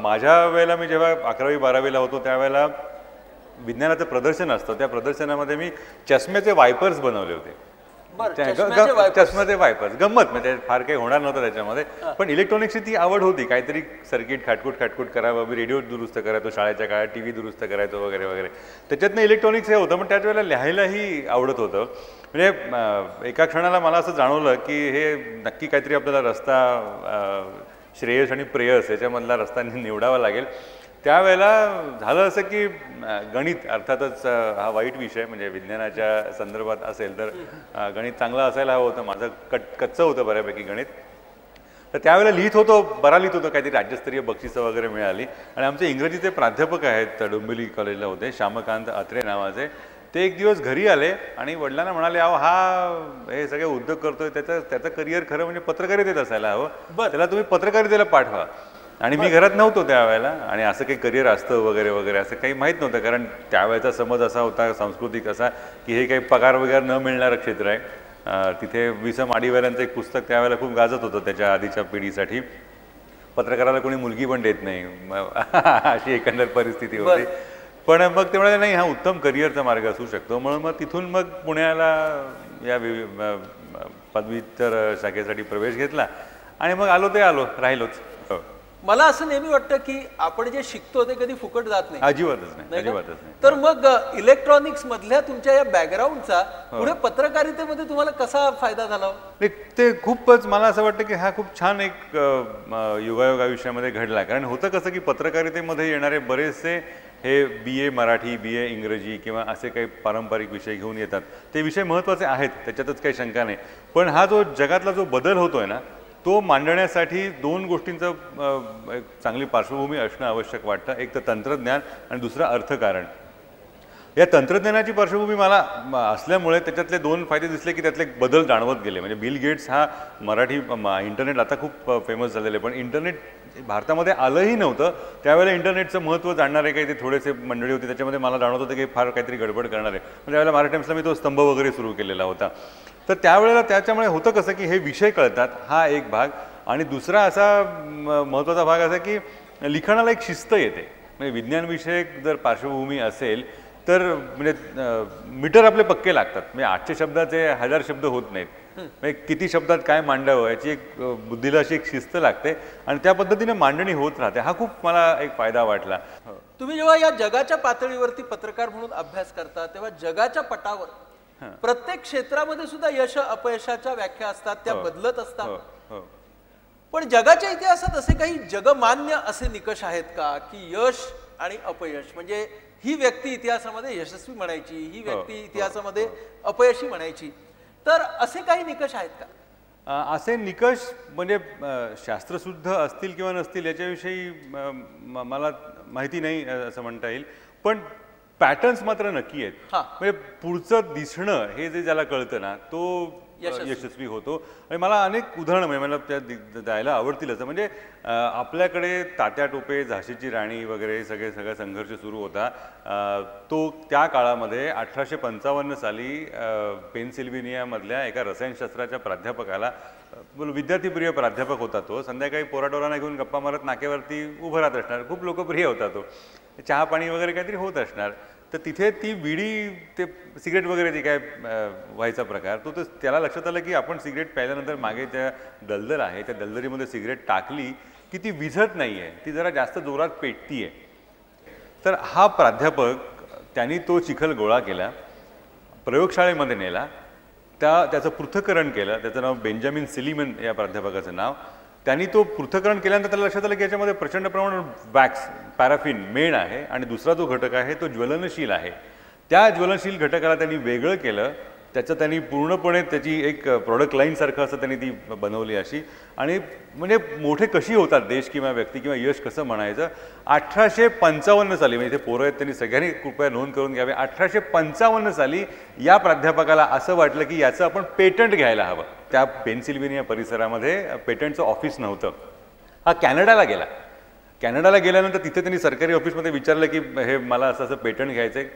माझ्या वेळेला मी जेव्हा 11वी-12वीला होतो त्यावेळेला विज्ञानाचं प्रदर्शन असतं. त्या प्रदर्शनामध्ये मी चष्म्याचे वायपर्स बनवले होते. चष्म्याचे वायपर्स गंमत, म्हणजे फार काही होणार नव्हतं त्याच्यामध्ये, पण इलेक्ट्रॉनिक्सची ती आवड होती. काहीतरी सर्किट खाटकूट करावं, मी रेडिओ दुरुस्त करायचो शाळेच्या काळात, टी व्ही दुरुस्त करायचो वगैरे वगैरे. त्याच्यातनं इलेक्ट्रॉनिक्स हे होतं, पण त्याच वेळेला लिहायलाही आवडत होतं. म्हणजे एका क्षणाला मला असं जाणवलं की हे नक्की काहीतरी आपल्याला रस्ता श्रेयस आणि प्रेयस याच्यामधला रस्ता निवडावा लागेल. त्यावेळेला झालं असं की गणित अर्थातच हा वाईट विषय, म्हणजे विज्ञानाच्या संदर्भात असेल तर गणित चांगलं असायला हवं होतं. माझं कच्चं होतं बऱ्यापैकी गणित. तर त्यावेळेला लिहित होतो, लिहित होतो, काहीतरी राज्यस्तरीय बक्षिसं वगैरे मिळाली. आणि आमचे इंग्रजीचे प्राध्यापक आहेत, डोंबिवली कॉलेजला होते, श्यामकांत अत्रे नावाचे. ते एक दिवस घरी आले आणि वडिलांना म्हणाले, अहो हा हे सगळे उद्योग करतोय, त्याचं करिअर खरं म्हणजे पत्रकारितेत असायला हवं, त्याला तुम्ही पत्रकारितेला पाठवा. आणि मी घरात नव्हतो त्यावेळेला, आणि असं काही करिअर असतं वगैरे वगैरे असं काही माहीत नव्हतं, कारण त्यावेळेचा समज असा होता सांस्कृतिक असा की हे काही पगार वगैरे न मिळणारं क्षेत्र आहे. तिथे विसम आडीवाल्यांचं एक पुस्तक त्यावेळेला खूप गाजत होतं त्याच्या आधीच्या पिढीसाठी, पत्रकाराला कोणी मुलगी पण देत नाही अशी एकंदर परिस्थिती होती. पण मग ते म्हणाले नाही, हा उत्तम करिअरचा मार्ग असू शकतो. म्हणून मग तिथून मग पुण्याला या पदव्युत्तर शाखेसाठी प्रवेश घेतला आणि मग आलो राहिलोच. मला असं नेहमी वाटतं की आपण जे शिकतो ते कधी फुकट जात नाही. अजिबातच नाही. तर मग इलेक्ट्रॉनिक्स मधल्या तुमच्या या बॅकग्राऊंडचा पुढे पत्रकारितेमध्ये तुम्हाला कसा फायदा झाला? ते खूपच मला असं वाटतं की हा खूप छान एक योगायोग आयुष्यामध्ये घडला. कारण होतं कसं की पत्रकारितेमध्ये येणारे बरेचसे हे BA मराठी, BA इंग्रजी किंवा असे काही पारंपरिक विषय घेऊन येतात. ते विषय महत्त्वाचे आहेत, त्याच्यातच काही शंका नाही. पण हा जो जगातला जो बदल होतोय ना, तो मांडण्यासाठी दोन गोष्टींचं एक चांगली पार्श्वभूमी असणं आवश्यक वाटतं. एक तर तंत्रज्ञान आणि दुसरं अर्थकारण. या तंत्रज्ञानाची पार्श्वभूमी मला असल्यामुळे त्याच्यातले दोन फायदे दिसले की त्यातले बदल जाणवत गेले. म्हणजे बिल गेट्स हा मराठी इंटरनेट आता खूप फेमस झालेलं आहे, पण इंटरनेट भारतामध्ये आलंही नव्हतं. त्यावेळेला इंटरनेटचं महत्त्व जाणणारे काही ते थोडेसे मंडळी होते, त्याच्यामध्ये मला जाणवत होतं की फार काहीतरी गडबड करणार आहे. म्हणजे त्यावेळेला मराठी टाइम्सला मी तो स्तंभ वगैरे सुरू केलेला होता. तर त्यावेळेला त्याच्यामुळे होतं कसं की हे विषय कळतात, हा एक भाग. आणि दुसरा असा महत्त्वाचा भाग असा की लिखाणाला एक शिस्त येते. म्हणजे विज्ञानविषयक जर पार्श्वभूमी असेल तर म्हणजे मीटर आपले पक्के लागतात. म्हणजे 800 शब्दाचे 1000 शब्द होत नाहीत. म्हणजे किती शब्दात काय मांडावं याची एक बुद्धीला अशी एक शिस्त लागते आणि त्या पद्धतीने मांडणी होत राहते. हा खूप मला एक फायदा वाटला. तुम्ही जेव्हा या जगाच्या पातळीवरती पत्रकार म्हणून अभ्यास करता तेव्हा जगाच्या पटावर प्रत्येक क्षेत्रामध्ये सुद्धा यश अपयशाच्या व्याख्या असतात, त्या बदलत असतात. पण जगाच्या इतिहासात असे काही जगमान्य असे निकष आहेत का की यश आणि अपयश, म्हणजे ही व्यक्ती इतिहासामध्ये यशस्वी म्हणायची, ही व्यक्ती इतिहासामध्ये अपयशी म्हणायची, तर असे काही निकष आहेत का? असे निकष म्हणजे शास्त्रशुद्ध असतील किंवा नसतील याच्याविषयी मला माहिती नाही असं म्हणता येईल, पण पॅटर्न्स मात्र नक्की आहेत. म्हणजे पुढचं दिसणं हे जे ज्याला कळतं ना तो यशस्वी होतो. आणि मला अनेक उदाहरणं म्हणजे मला त्या द्यायला आवडतीलच. म्हणजे आपल्याकडे तात्या टोपे, झाशीची राणी वगैरे सगळा संघर्ष सुरू होता. तो त्या काळामध्ये 1855 साली पेनसिल्व्हेनियामधल्या एका रसायनशास्त्राच्या प्राध्यापकाला, विद्यार्थीप्रिय प्राध्यापक होता तो, संध्याकाळी पोराटोरांना घेऊन गप्पा मारत नाक्यावरती उभं राहत असणार, खूप लोकप्रिय होता तो, चहा पाणी वगैरे काहीतरी होत असणार. तर तिथे ती विडी, ते सिगरेट वगैरे ती काय व्हायचा प्रकार, तो त्याला लक्षात आलं की आपण सिगरेट प्यायल्यानंतर मागे त्या दलदल आहे, त्या दलदलीमध्ये सिगरेट टाकली की ती विझत नाही आहे, ती जरा जास्त जोरात पेटती आहे. तर हा प्राध्यापक त्यांनी तो चिखल गोळा केला, प्रयोगशाळेमध्ये नेला, त्याचं पृथक्करण केलं. त्याचं नाव बेंजामिन सिलीमन या प्राध्यापकाचं नाव. त्यांनी तो पृथक्करण केल्यानंतर त्याला लक्षात आलं की याच्यामध्ये प्रचंड प्रमाणात वॅक्स, पॅराफिन मेण आहे आणि दुसरा जो घटक आहे तो ज्वलनशील आहे. त्या ज्वलनशील घटकाला त्यांनी वेगळं केलं. त्याचं त्यांनी पूर्णपणे त्याची एक प्रॉडक्ट लाईनसारखं असं त्यांनी ती बनवली अशी. आणि म्हणजे मोठे कशी होतात देश किंवा व्यक्ती किंवा यश कसं म्हणायचं. 1855 साली, म्हणजे इथे पोरं आहेत त्यांनी सगळ्यांनी कृपया नोंद करून घ्यावे, 1855 साली या प्राध्यापकाला असं वाटलं की याचं आपण पेटंट घ्यायला हवं. त्या पेनसिल्व्हेनिया परिसरामध्ये पेटंटचं ऑफिस नव्हतं. हा कॅनडाला गेला कॅनडाला गेल्यानंतर तिथे त्यांनी सरकारी ऑफिसमध्ये विचारलं की हे मला असं असं पेटंट घ्यायचं आहे,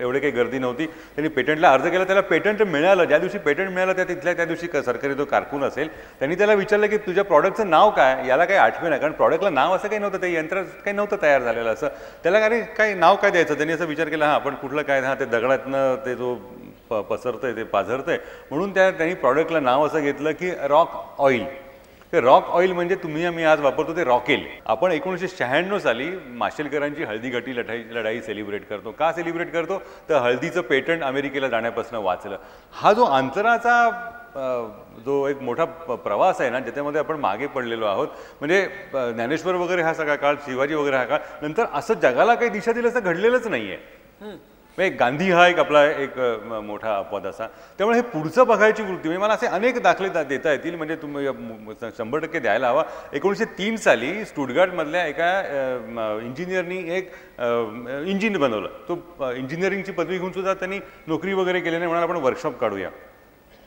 एवढे काही गर्दी नव्हती. त्यांनी पेटंटला अर्ज केला, त्याला पेटंट मिळालं. ज्या दिवशी पेटंट मिळालं त्या दिवशी सरकारी जो कारकून असेल त्यांनी त्याला विचारलं की तुझ्या प्रॉडक्टचं नाव काय. याला काही आठवे नाही, कारण प्रॉडक्टला नाव असं काही नव्हतं, ते यंत्र काही नव्हतं तयार झालेलं असं. त्याला काही नाव काय द्यायचं. त्यांनी असं विचार केला, हां आपण कुठलं काय, हां ते दगडातनं ते जो पसरतंय ते पाझरतंय म्हणून त्यांनी प्रॉडक्टला नाव असं घेतलं की रॉक ऑइल. ते रॉक ऑइल म्हणजे तुम्ही आम्ही आज वापरतो ते रॉकेल. आपण 1996 साली माशेलकरांची हळदीघाटी लढाई सेलिब्रेट करतो. का सेलिब्रेट करतो तर हळदीचं पेटंट अमेरिकेला जाण्यापासून वाचलं. हा जो अंतराचा जो एक मोठा प्रवास आहे ना, ज्याच्यामध्ये आपण मागे पडलेलो आहोत, म्हणजे ज्ञानेश्वर वगैरे हा सगळा काळ, शिवाजी वगैरे हा काळ, नंतर असं जगाला काही दिशा दिलं असं घडलेलंच नाही आहे. गांधी हा एक आपला एक मोठा अपवाद असा. त्यामुळे हे पुढचं बघायची वृत्ती, म्हणजे मला असे अनेक दाखले देता येतील, म्हणजे तुम्ही 100% द्यायला हवा. 1903 साली स्टुटगार्टमधल्या एका इंजिनियरनी एक इंजिन बनवलं. तो इंजिनिअरिंगची पदवी घेऊन सुद्धा त्यांनी नोकरी वगैरे केली नाही, म्हणून आपण वर्कशॉप काढूया.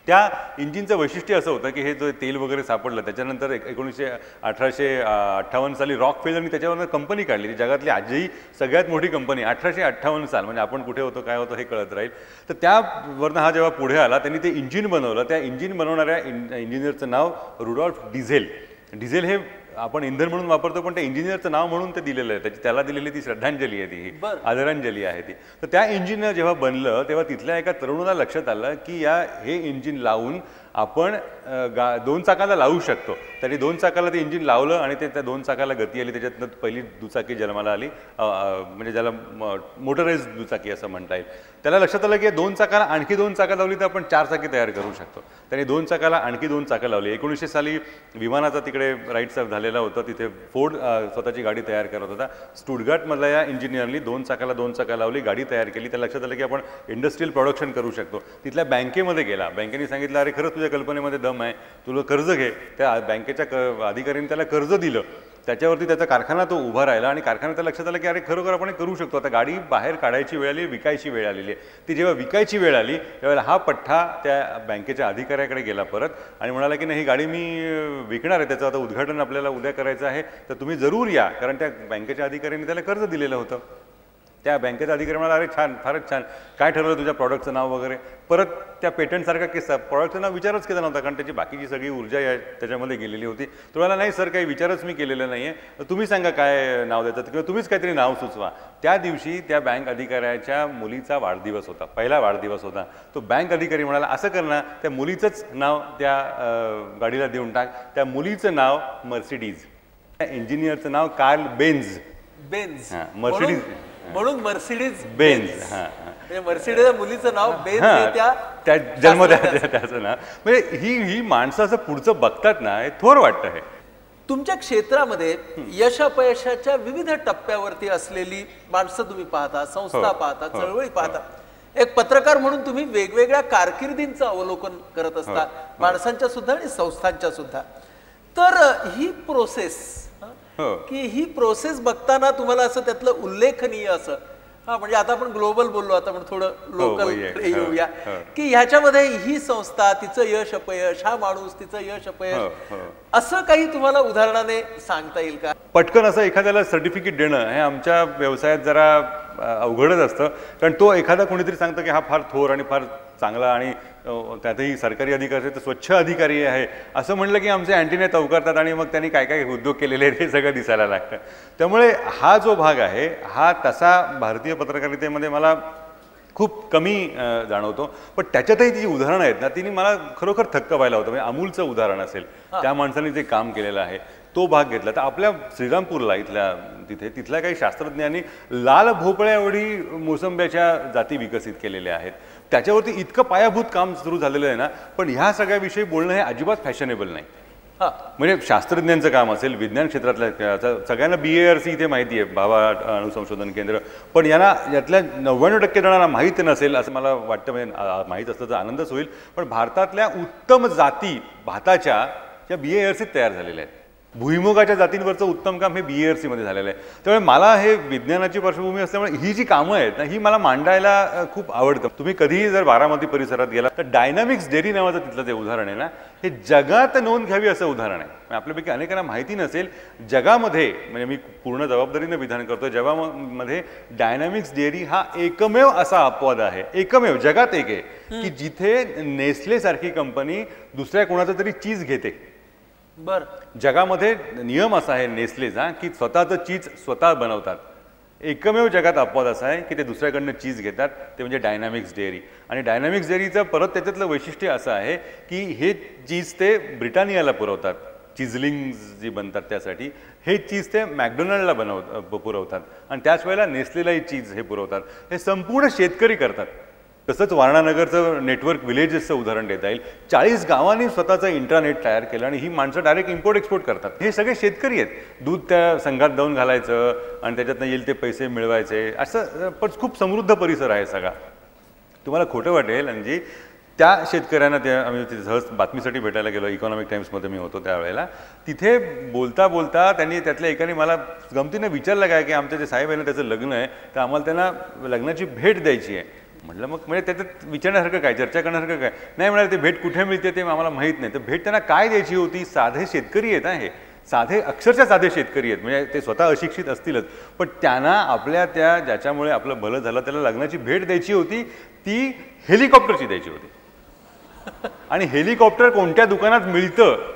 त्या इंजिनचं वैशिष्ट्य असं होतं की हे जो तेल वगैरे सापडलं त्याच्यानंतर 1858 साली रॉकफेलरनी त्याच्यावर कंपनी काढली. ती जगातली आजही सगळ्यात मोठी कंपनी. 1858 साल म्हणजे आपण कुठे होतो काय होतं हे कळत राहील. तर त्यावरनं हा जेव्हा पुढे आला त्यांनी ते इंजिन बनवलं. त्या इंजिन बनवणाऱ्या इंजिनियरचं नाव रुडॉल्फ डिझेल. डिझेल हे आपण इंधन म्हणून वापरतो, पण त्या इंजिनियरचं नाव म्हणून ते दिलेलं आहे. त्याला दिलेली ती श्रद्धांजली आहे, ती ही आदरांजली आहे ती. तर त्या इंजिन जेव्हा बनलं तेव्हा तिथल्या एका तरुणाला लक्षात आलं की हे इंजिन लावून आपण 2 चाकाला लावू शकतो. त्यांनी 2 चाकाला ते इंजिन लावलं आणि त्या 2 चाकाला गती आली. त्याच्यातनं पहिली दुचाकी जन्माला आली, म्हणजे ज्याला मोटराइज दुचाकी असं म्हणता येईल. त्याला लक्षात आलं की 2 चाकाला आणखी 2 चाकं लावली तर आपण 4 चाकी तयार करू शकतो. त्यांनी 2 चाकाला आणखी 2 चाकं लावली. 1900 साली विमानाचा तिकडे राईट्स झालेला होता, तिथे फोर्ड स्वतःची गाडी तयार करत होता. स्टुटगार्टमधल्या या इंजिनियरनी 2 चाकाला 2 चाकं लावली, गाडी तयार केली. त्याला लक्षात आलं की आपण इंडस्ट्रियल प्रोडक्शन करू शकतो. तिथल्या बँकेमध्ये गेला. बँकेने सांगितलं अरे खरंच तुझ्या कल्पनेमध्ये दम आहे, तुला कर्ज घे. त्या बँकेच्या अधिकाऱ्यांनी त्याला कर्ज दिलं. त्याच्यावरती त्याचा कारखाना तो उभा राहिला आणि कारखान्यात लक्षात आलं की अरे खरोखर आपण करू शकतो. आता गाडी बाहेर काढायची वेळ आली, विकायची वेळ आलेली आहे. ती जेव्हा विकायची वेळ आली त्यावेळेला हा पठ्ठा त्या बँकेच्या अधिकाऱ्याकडे गेला परत आणि म्हणाला की नाही ही गाडी मी विकणार आहे, त्याचं आता उद्घाटन आपल्याला उद्या करायचं आहे, तर तुम्ही जरूर या. कारण त्या बँकेच्या अधिकाऱ्यांनी त्याला कर्ज दिलेलं होतं. त्या बँकेचा अधिकारी म्हणाला अरे छान, फारच छान, काय ठरवलं तुझ्या प्रॉडक्टचं नाव वगैरे. परत त्या पेटंटसारखा किस्सा, प्रॉडक्टचं नाव विचारच केला नव्हता, कारण त्याची बाकीची सगळी ऊर्जा त्याच्यामध्ये गेलेली होती. तुम्हाला नाही सर काही विचारच मी केलेलं नाही आहे, तुम्ही सांगा काय नाव द्यायचं किंवा तुम्हीच काहीतरी नाव सुचवा. त्या दिवशी त्या बँक अधिकाऱ्याच्या मुलीचा वाढदिवस होता, पहिला वाढदिवस होता. तो बँक अधिकारी म्हणाला असं कर ना, त्या मुलीचंच नाव त्या गाडीला देऊन टाक. त्या मुलीचं नाव मर्सिडीज, त्या इंजिनियरचं नाव कार्ल बेन्झ. मर्सिडीज म्हणून मर्सिडीज बेन्झ. मर्सिडीज मुलीचं नाव बेन्झ, त्या जन्म त्याचं नाव. म्हणजे ही माणसं असं पुढचं बघतात ना, हे थोर वाटतं. हे तुमच्या क्षेत्रामध्ये यश अपयशाच्या विविध टप्प्यावरती असलेली माणसं तुम्ही पाहता, संस्था पाहता, चळवळी पाहता. एक पत्रकार म्हणून तुम्ही वेगवेगळ्या कारकिर्दींचं अवलोकन करत असता, माणसांच्या सुद्धा आणि संस्थांच्या सुद्धा. तर ही प्रोसेस की ही प्रोसेस बघताना तुम्हाला असं त्यातलं उल्लेखनीय असं, म्हणजे आता आपण ग्लोबल बोललो, आता आपण थोडं लोकल येऊया की ह्याच्यामध्ये ही संस्था, तिचं यश अपयश, हा माणूस, तिचं यश अपयश, असं काही तुम्हाला उदाहरणाने सांगता येईल का? पटकन असं एखाद्याला सर्टिफिकेट देणं हे आमच्या व्यवसायात जरा अवघडच असतं. कारण तो एखादा कोणीतरी सांगतं की हा फार थोर आणि फार चांगला आणि त्यातही सरकारी अधिकारी तर स्वच्छ अधिकारी आहे असं म्हणलं की आमचे अँटिने तवकारतात आणि मग त्यांनी काय काय उद्योग केलेले आहेत हे सगळं दिसायला लागतं. त्यामुळे हा जो भाग आहे हा तसा भारतीय पत्रकारितेमध्ये मला खूप कमी जाणवतो. पण त्याच्यातही जी उदाहरणं आहेत ना, तिने मला खरोखर थक्क व्हायला होतं. म्हणजे अमूलचं उदाहरण असेल, त्या माणसाने जे काम केलेलं आहे तो भाग घेतला. तर आपल्या श्रीरामपूरला तिथल्या काही शास्त्रज्ञांनी लाल भोपळ्या एवढी मोसंब्याच्या जाती विकसित केलेल्या आहेत. त्याच्यावरती इतकं पायाभूत काम सुरू झालेलं आहे ना, पण ह्या सगळ्याविषयी बोलणं हे अजिबात फॅशनेबल नाही. म्हणजे शास्त्रज्ञांचं काम असेल, विज्ञान क्षेत्रातल्या सगळ्यांना BARC इथे माहिती आहे, भाभा अणुसंशोधन केंद्र, पण यातल्या 99% जणांना माहीत नसेल असं मला वाटतं. म्हणजे माहीत असतं तर आनंदच होईल. पण भारतातल्या उत्तम जाती भाताच्या BARC तयार झालेल्या आहेत. भुईमुगाच्या जातींवरचं उत्तम काम हे BARC मध्ये झालेलं आहे. त्यामुळे मला हे विज्ञानाची पार्श्वभूमी असल्यामुळे ही जी कामं आहेत ना ही मला मांडायला खूप आवडतं. तुम्ही कधीही जर बारामती परिसरात गेला तर डायनामिक्स डेअरी नावाचं तिथलं जे उदाहरण आहे ना हे जगात नोंद घ्यावी असं उदाहरण आहे. आपल्यापैकी अनेकांना माहिती नसेल, जगामध्ये म्हणजे मी पूर्ण जबाबदारीनं विधान करतो, जगामध्ये डायनामिक्स डेअरी हा एकमेव असा अपवाद आहे, एकमेव जगात एक आहे की जिथे नेस्ले सारखी कंपनी दुसऱ्या कोणाचं तरी चीज घेते. बर, जगामध्ये नियम असा आहे नेस्लेचा की स्वतःचं चीज स्वतः बनवतात. एकमेव जगात अपवाद असा आहे की ते दुसऱ्याकडनं चीज घेतात, ते म्हणजे डायनामिक्स डेअरी. आणि डायनामिक्स डेअरीचं परत त्याच्यातलं वैशिष्ट्य असं आहे की हे चीज ते ब्रिटानियाला पुरवतात, चिझलिंग्स जी बनतात त्यासाठी. हे चीज ते मॅकडोनल्डला पुरवतात आणि त्याच वेळेला नेस्लेलाही चीज हे पुरवतात. हे संपूर्ण शेतकरी करतात. तसंच वारणानगरचं नेटवर्क विलेजेसचं उदाहरण देता येईल. 40 गावांनी स्वतःचं इंट्रानेट तयार केलं आणि ही माणसं डायरेक्ट इम्पोर्ट एक्सपोर्ट करतात. हे सगळे शेतकरी आहेत. दूध त्या संघात जाऊन घालायचं आणि त्याच्यातनं येईल ते पैसे मिळवायचे, असं पण खूप समृद्ध परिसर आहे सगळा. तुम्हाला खोटं वाटेल म्हणजे त्या शेतकऱ्यांना त्या आम्ही सहज बातमीसाठी भेटायला गेलो, इकॉनॉमिक टाइम्समध्ये मी होतो त्यावेळेला. तिथे बोलता बोलता त्यांनी त्यातल्या एकाने मला गमतीनं विचारलं काय की आमचं जे साहेब आहे ना त्याचं लग्न आहे, तर आम्हाला त्यांना लग्नाची भेट द्यायची आहे. म्हटलं मग म्हणजे त्याच्यात विचारण्यासारखं काय, चर्चा करण्यासारखं काय नाही. म्हणाले ते भेट कुठे मिळते ते आम्हाला माहीत नाही. तर भेट त्यांना काय द्यायची होती, साधे शेतकरी आहेत हे, साधे अक्षरशः साधे शेतकरी आहेत, म्हणजे ते स्वतः अशिक्षित असतीलच पण त्यांना आपल्या त्या ज्याच्यामुळे आपलं भलं झालं त्याला लग्नाची भेट द्यायची होती, ती हेलिकॉप्टरची द्यायची होती. आणि हेलिकॉप्टर कोणत्या दुकानात मिळतं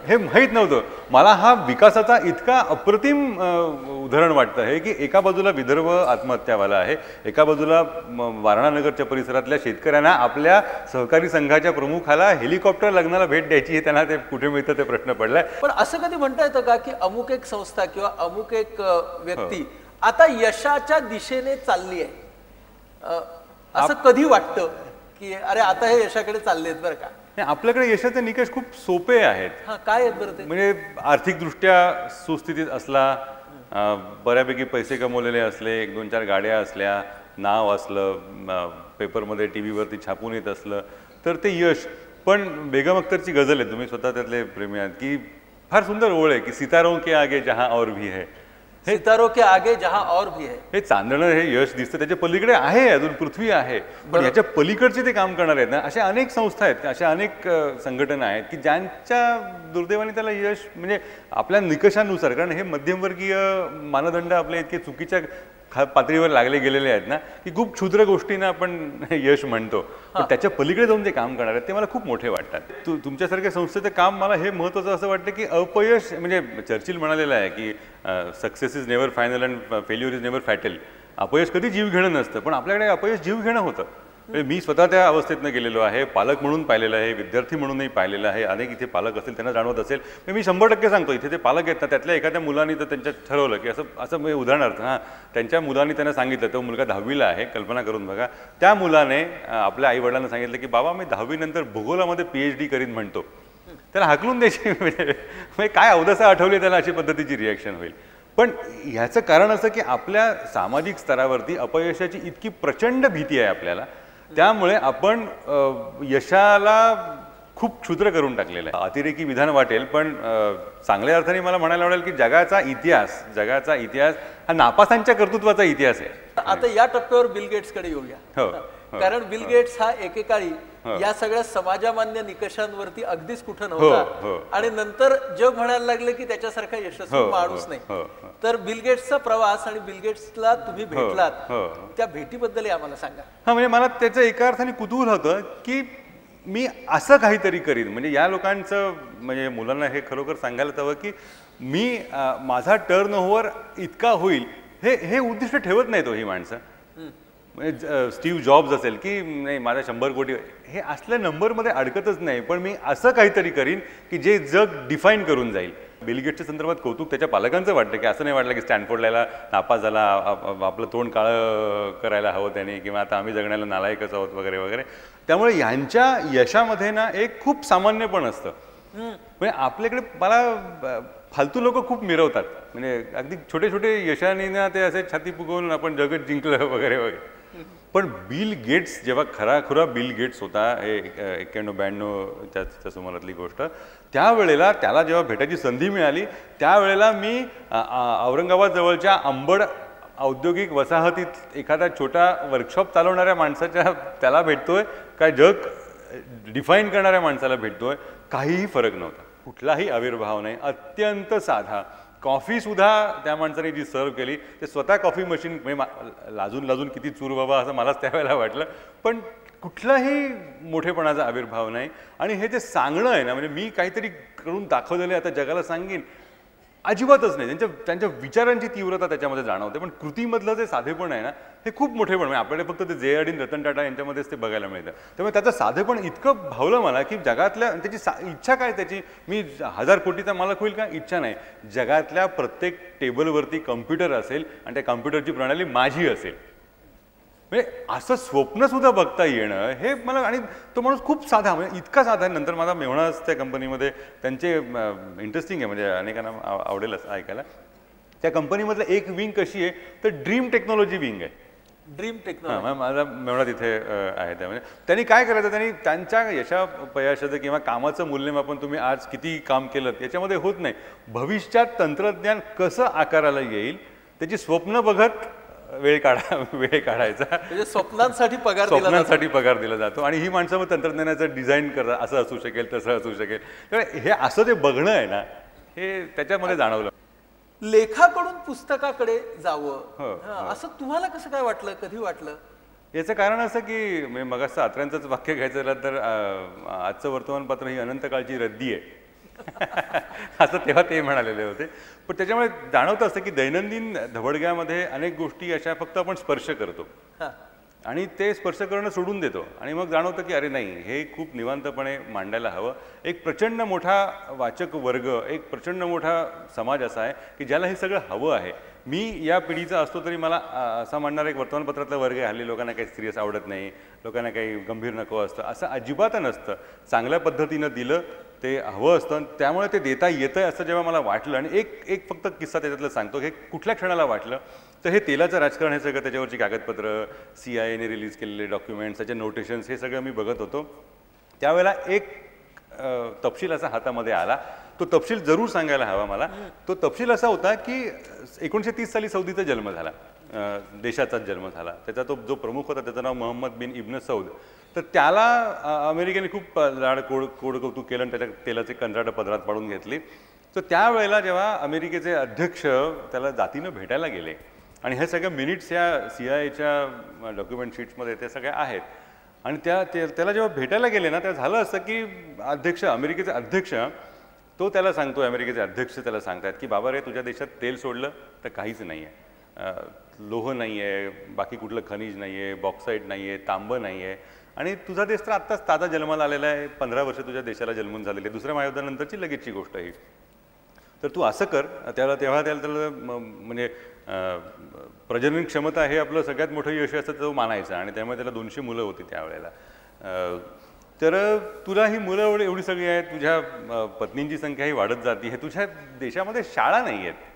हे माहीत नव्हतं. मला हा विकासाचा इतका अप्रतिम उदाहरण वाटतं आहे की एका बाजूला विदर्भ आत्महत्यावाला आहे, एका बाजूला वारणानगरच्या परिसरातल्या शेतकऱ्यांना आपल्या सहकारी संघाच्या प्रमुखाला हेलिकॉप्टर लग्नाला भेट द्यायची आहे, त्यांना ते कुठे मिळतं ते प्रश्न पडलाय. पण असं कधी म्हणता येतं का की अमुक एक संस्था किंवा अमुक एक व्यक्ती आता यशाच्या दिशेने चालली आहे, असं कधी वाटतं की अरे आता हे यशाकडे चाललेत बरं का? आपल्याकडे यशाचे निकष खूप सोपे आहेत. काय आहेत बरं ते? म्हणजे आर्थिकदृष्ट्या सुस्थितीत असला, बऱ्यापैकी पैसे कमवलेले असले, 1-2-4 गाड्या असल्या, नाव असलं, पेपरमध्ये TV वरती छापून येत असलं तर ते यश. पण बेगम अख्तरची गझल आहे, तुम्ही स्वतः त्यातले प्रेमी आहात, की फार सुंदर ओळ आहे की सितारों के आगे जहां और भी है, सितारों के आगे जहां और भी है. हे चांदणं हे यश दिसतं, त्याच्या पलीकडे आहे, अजून पृथ्वी आहे, पण याच्या पलीकडचे ते काम करणार आहेत ना. अशा अनेक संस्था आहेत, अशा अनेक संघटना आहेत की ज्यांच्या दुर्दैवाने त्याला यश म्हणजे आपल्या निकषानुसार, कारण हे मध्यमवर्गीय मानदंड आपल्या इतके चुकीच्या पातळीवर लागले गेलेले आहेत ना की खूप क्षुद्र गोष्टींना आपण यश म्हणतो, पण त्याच्या पलीकडे जाऊन ते काम करणार आहेत ते मला खूप मोठे वाटतात. तुमच्यासारख्या संस्थेचं काम मला हे महत्त्वाचं असं वाटतं की अपयश म्हणजे चर्चिल म्हणालेलं आहे की success is never final and failure is never fatal. अपयश कधी जीव घेणं नसतं, पण आपल्याकडे अपयश जीव घेणं होतं. मी स्वतः त्या अवस्थेतनं गेलेलो आहे, पालक म्हणून पाहिलेलं आहे, विद्यार्थी म्हणूनही पाहिलेलं आहे. अनेक इथे पालक असतील त्यांना जाणवत असेल. मी 100% सांगतो, इथे ते पालक आहेत ना त्यातल्या एखाद्या मुलांनी तर त्यांच्यात ठरवलं की असं उदाहरणार्थ त्यांच्या मुलांनी त्यांना सांगितलं, तो मुलगा 10वीला आहे, कल्पना करून बघा, त्या मुलाने आपल्या आईवडिलांना सांगितलं की बाबा मी 10वी नंतर भूगोलामध्ये PhD करीन म्हणतो. त्याला हाकलून द्यायची म्हणजे काय अवदसा आठवली त्याला, अशी पद्धतीची रिॲक्शन होईल. पण ह्याचं कारण असं की आपल्या सामाजिक स्तरावरती अपयशाची इतकी प्रचंड भीती आहे आपल्याला, त्यामुळे आपण यशाला खूप क्षुद्र करून टाकलेलं आहे. अतिरेकी विधान वाटेल पण चांगल्या अर्थाने मला म्हणायला आवडेल की जगाचा इतिहास हा नापासांच्या कर्तृत्वाचा इतिहास आहे. आता या टप्प्यावर बिल गेट्सकडे येऊया. कारण बिल गेट्स हा एकेकाळी या सगळ्या समाजमान्य निकषांवरती अगदीच कुठं नव्हता आणि नंतर जग म्हणायला लागले की त्याच्यासारखा यशस्वी माणूस नाही. तर बिल गेट्सचा प्रवास आणि बिल गेट्सला तुम्ही भेटलात, त्या भेटीबद्दल आम्हाला सांगा. म्हणजे मला त्याचं एका अर्थाने कुतूहल होतं की मी असं काहीतरी करीन, म्हणजे या लोकांचं म्हणजे मुलांना हे खरोखर सांगायला हवं की मी माझा टर्नओव्हर इतका होईल हे उद्दिष्ट ठेवत नाही तो ही माणसं. म्हणजे स्टीव्ह जॉब्स असेल की नाही माझा 100 कोटी, हे असल्या नंबरमध्ये अडकतच नाही, पण मी असं काहीतरी करीन की जे जग डिफाईन करून जाईल. बिल गेट्सच्या संदर्भात कौतुक त्याच्या पालकांचं वाटतं की असं नाही वाटलं की स्टॅनफोर्डला नापास झाला, आपलं तोंड काळं करायला हवं त्याने, किंवा आता आम्ही जगण्याला नालायकच आहोत वगैरे वगैरे. त्यामुळे यांच्या यशामध्ये ना एक खूप सामान्यपण असतं. म्हणजे आपल्याकडे मला फालतू लोक खूप मिरवतात, म्हणजे अगदी छोटे छोटे यशाने ना ते असे छाती फुगवून आपण जगत जिंकलं वगैरे वगैरे. पण बिल गेट्स जेव्हा खराखुरा बिल गेट्स होता, हे 91-92च्या सुमारातली गोष्ट, त्यावेळेला त्याला जेव्हा भेटायची संधी मिळाली त्यावेळेला मी औरंगाबाद जवळच्या अंबड औद्योगिक वसाहतीत एखादा छोटा वर्कशॉप चालवणाऱ्या माणसाच्या त्याला भेटतोय, काय जग डिफाईन करणाऱ्या माणसाला भेटतोय, काहीही फरक नव्हता, कुठलाही आविर्भाव नाही, अत्यंत साधा. कॉफीसुद्धा त्या माणसाने जी सर्व केली ते स्वतः कॉफी मशीन, म्हणजे लाजून लाजून किती चूर बाबा असं मलाच त्यावेळेला वाटलं, पण कुठलाही मोठेपणाचा आविर्भाव नाही. आणि हे जे सांगणं आहे ना, म्हणजे मी काहीतरी करून दाखवलेलं आहे आता जगाला सांगेन, अजिबातच नाही. त्यांच्या विचारांची तीव्रता त्याच्यामध्ये जाणवते, पण कृतीमधलं जे साधेपण आहे ना हे खूप मोठेपण, म्हणजे आपल्याला फक्त ते जे.आर. डी, रतन टाटा यांच्यामध्येच ते बघायला मिळतं. त्यामुळे त्याचं साधेपण इतकं भावलं मला की जगातल्या त्याची इच्छा काय, त्याची मी 1000 कोटीचा मालक होईल का, इच्छा नाही. जगातल्या प्रत्येक टेबलवरती कम्प्युटर असेल आणि त्या कम्प्युटरची प्रणाली माझी असेल, म्हणजे असं स्वप्नसुद्धा बघता येणं हे मला. आणि तो माणूस खूप साधा, म्हणजे इतका साधा. नंतर माझा मेव्हणाच त्या कंपनीमध्ये, त्यांचे इंटरेस्टिंग आहे, म्हणजे अनेकांना आवडेलच ऐकायला. त्या कंपनीमधलं एक विंग कशी आहे तर ड्रीम टेक्नॉलॉजी विंग आहे. ड्रीम टेक्नॉलॉजी माझा मेव्हणा तिथे आहे. त्यामध्ये त्यांनी काय करायचं, त्यांनी त्यांच्या यशापयशाचं किंवा कामाचं मूल्यमापन तुम्ही आज किती काम केलं याच्यामध्ये होत नाही, भविष्यात तंत्रज्ञान कसं आकाराला येईल त्याची स्वप्न बघत वेळ काढायचा, म्हणजे स्वप्नांसाठी पगार दिला जातो. आणि ही माणसं मग तंत्रज्ञानाचं डिझाईन करतात, असं असू शकेल तसं असू शकेल. त्यामुळे हे असं ते बघणं आहे ना, हे त्याच्यामध्ये जाणवलं. लेखाकडून पुस्तकाकडे जावं असं तुम्हाला कसं काय वाटलं, कधी वाटलं? याचं कारण असं की मग असं अत्र्यांचंच वाक्य घ्यायचं झालं तर आजचं वर्तमानपत्र ही अनंत काळची रद्दी आहे असं तेव्हा ते म्हणालेले होते. पण त्याच्यामुळे जाणवतं असतं की दैनंदिन धबडग्यामध्ये अनेक गोष्टी अशा फक्त आपण स्पर्श करतो आणि ते स्पर्श करणं सोडून देतो, आणि मग जाणवतं की अरे नाही, हे खूप निवांतपणे मांडायला हवं. एक प्रचंड मोठा वाचक वर्ग, एक प्रचंड मोठा समाज असा आहे की ज्याला हे सगळं हवं आहे. मी या पिढीचा असतो तरी मला असा मांडणारा एक वर्तमानपत्रातला वर्ग आहे. हल्ली लोकांना काही सिरियस आवडत नाही, लोकांना काही गंभीर नको असतं, असं अजिबात नसतं. चांगल्या पद्धतीनं दिलं ते हवं असतं, त्यामुळे ते देता येतं असं जेव्हा मला वाटलं. आणि एक फक्त किस्सा त्याच्यातलं सांगतो. हे कुठल्या क्षणाला वाटलं तर हे तेलाचं राजकारण, हे सगळं त्याच्यावरची कागदपत्र, CIA ने रिलीज केलेले डॉक्युमेंट्स, त्याचे नोटेशन्स, हे सगळं मी बघत होतो. त्यावेळेला एक तपशील असा हातामध्ये आला. तो तपशील जरूर सांगायला हवा मला. तो तपशील असा होता की 1930 साली सौदीचा जन्म झाला, देशाचाच जन्म झाला. त्याचा तो जो प्रमुख होता त्याचं नाव मोहम्मद बिन इब्न सौद. तर त्याला अमेरिकेने खूप लाड कौतुक केलं आणि त्याच्या तेलाचे कंत्राटं पदरात पाडून घेतली. तर त्यावेळेला जेव्हा अमेरिकेचे अध्यक्ष त्याला जातीनं भेटायला गेले, आणि हे सगळ्या मिनिट्स या CIA डॉक्युमेंट शीट्समध्ये ते सगळे आहेत, आणि त्याला जेव्हा भेटायला गेले ना, तेव्हा झालं असं की अमेरिकेचे अध्यक्ष तो त्याला सांगतो, अमेरिकेचे अध्यक्ष त्याला सांगतात की बाबा रे, तुझ्या देशात तेल सोडलं तर काहीच नाही आहे, लोह नाही आहे, बाकी कुठलं खनिज नाही आहे, बॉक्साईट नाही आहे, तांबं नाही आहे, आणि तुझा देश तर आत्ताच ताजा जन्माला आलेला आहे, 15 वर्ष तुझ्या देशाला जन्मून झालेली आहे, दुसऱ्या महायुद्धानंतरची लगेचची गोष्ट आहे. तर तू असं कर. तेव्हा त्याला म्हणजे प्रजनन क्षमता हे आपलं सगळ्यात मोठं यश असतं तो मानायचा, आणि त्यामुळे त्याला 200 मुलं होती त्यावेळेला. तर तुला ही मुलं एवढी सगळी आहेत, तुझ्या पत्नींची संख्याही वाढत जाते, हे तुझ्या देशामध्ये शाळा नाही आहेत,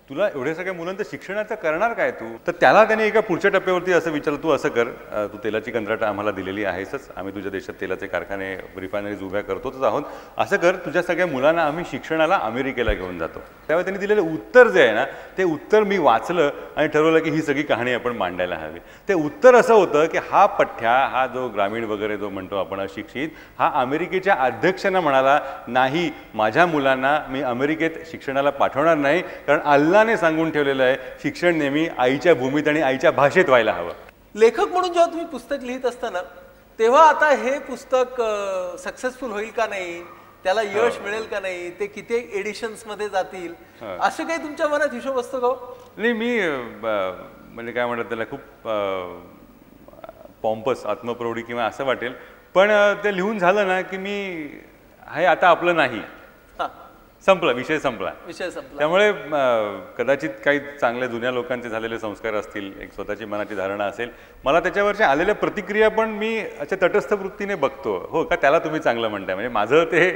तुला एवढ्या सगळ्या मुलांचं शिक्षणाचं करणार काय तू? तर त्याला त्याने एका पुढच्या टप्प्यावरती असं विचारलं, तू असं कर, तू तेलाची कंत्राटं आम्हाला दिलेली आहेसच, आम्ही तुझ्या देशात तेलाचे कारखाने, रिफायनरीज उभ्या करतोच आहोत, असं कर, तुझ्या सगळ्या मुलांना आम्ही शिक्षणाला अमेरिकेला घेऊन जातो. त्यावेळी त्यांनी दिलेलं उत्तर जे आहे ना, ते उत्तर मी वाचलं आणि ठरवलं की ही सगळी कहाणी आपण मांडायला हवी. ते उत्तर असं होतं की हा पठ्ठ्या, हा जो ग्रामीण वगैरे जो म्हणतो आपण अशिक्षित, हा अमेरिकेच्या अध्यक्षांना म्हणाला, नाही, माझ्या मुलांना मी अमेरिकेत शिक्षणाला पाठवणार नाही, कारण ने सांगून ठेवलेलं आहे, शिक्षण नेहमी आईच्या भूमीत आणि आईच्या भाषेत व्हायला हवं. लेखक म्हणून जेव्हा तुम्ही पुस्तक लिहित असताना, तेव्हा आता हे पुस्तक सक्सेसफुल होईल का नाही, त्याला यश मिळेल का नाही, ते किती एडिशन्स मध्ये जातील, असं काही तुमच्या मनात हिशोब असतो का? नाही, मी म्हणजे काय म्हणतात त्याला, खूप पॉम्पस, आत्मप्रौढी किंवा असं वाटेल, पण ते लिहून झालं ना की मी हे आता आपलं नाही, संपला, विषय संपला. त्यामुळे कदाचित काही चांगल्या जुन्या लोकांचे झालेले संस्कार असतील, एक स्वतःची मनाची धारणा असेल, मला त्याच्यावरच्या आलेल्या प्रतिक्रिया पण मी अशा तटस्थ वृत्तीने बघतो. हो का, त्याला तुम्ही चांगलं म्हणताय, म्हणजे माझं ते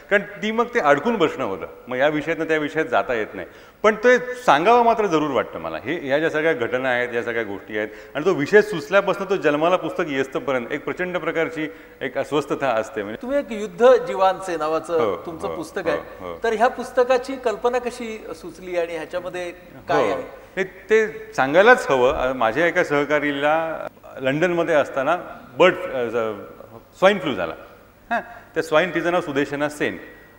कारण ती मग ते अडकून बसणं होतं, मग या विषयातनं त्या विषयात जाता येत नाही. पण ते सांगावं मात्र जरूर वाटतं मला. ह्या ज्या सगळ्या घटना आहेत, या सगळ्या गोष्टी आहेत, आणि तो विषय सुचल्यापासून तो जन्माला पुस्तक येस्तपर्यंत एक प्रचंड प्रकारची एक अस्वस्थता असते. म्हणजे तुम्ही एक युद्ध जीवांचे नावाचं तुमचं पुस्तक आहे, तर ह्या पुस्तकाची कल्पना कशी सुचली आणि ह्याच्यामध्ये काय आहे ते सांगायलाच हवं. माझ्या एका सहकारीला लंडनमध्ये असताना स्वाईन फ्लू झाला. त्या स्वाईन, तिचं नाव सुदेशना सेन,